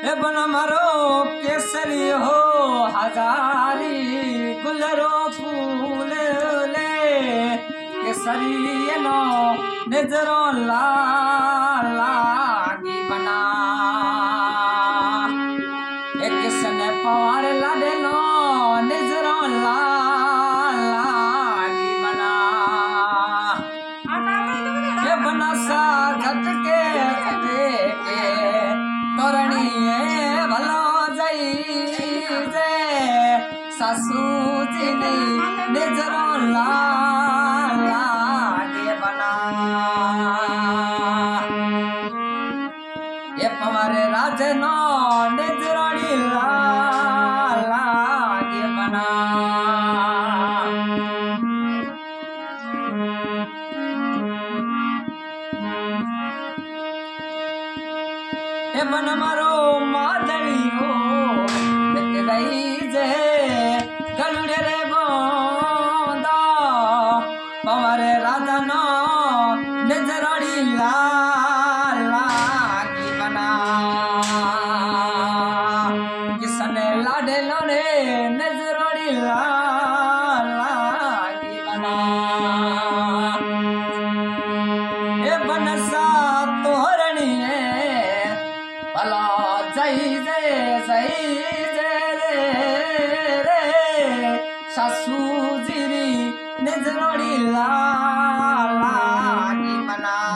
એ બન મારો કેસરી હો હજારી ગુલરો ફૂલ લે કેસરી એનો નજરો લાગી બના એ કિસને પવાર લાડેનો નજરો લાગી બના એ બનસા झटके झटके तोरणीए भलो जई जे सासूजी नहीं नजरो लागे बना ये पवारे राजनो नजरोड़ी लागे बना એ મન મારો માધણીઓ રહી જે ગલુડે રે બોંદા પવારે રાધાનો નજરોડી લાગી બના કિસને લાડેલો રે નજરોડી લાગી બના એ બનસા તોરણીએ ભલા જઈ જે રે સાસુજીરી નજરોડી લાગી બના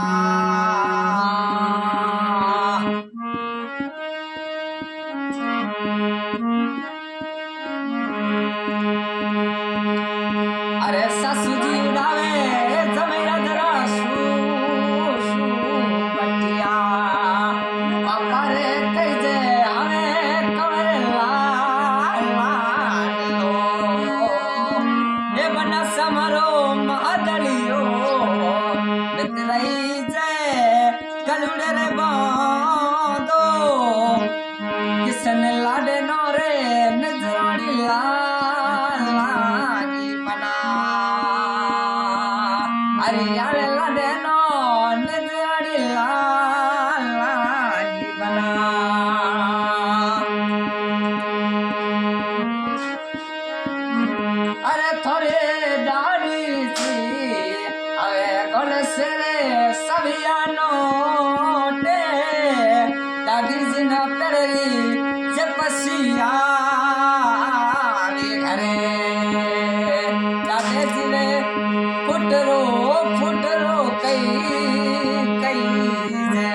અરે સાસુજી ડાવે જમૈરા જરા શું બટિયા બાપા રે કઈ જે હવે કવરે લાલો એ બનસ મારો મહાદળિયો રહી જે ગલુડે રે બોંદો કિસન લાડે નો રે નજરોડી લાગી બના અરે યાર લાડે નો નજરોડી લાગી બના અરે થોડે દાડી થી હવે ગણેશ રે સવિયાનો ટે દાદીજી ના પેરી જે પસિયા ઘરે દાદેજી રે ફૂટરો કઈ જે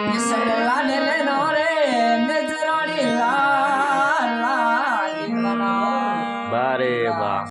કિસન લાડે લેનો રે નજરોડી લાગી બના બારે બા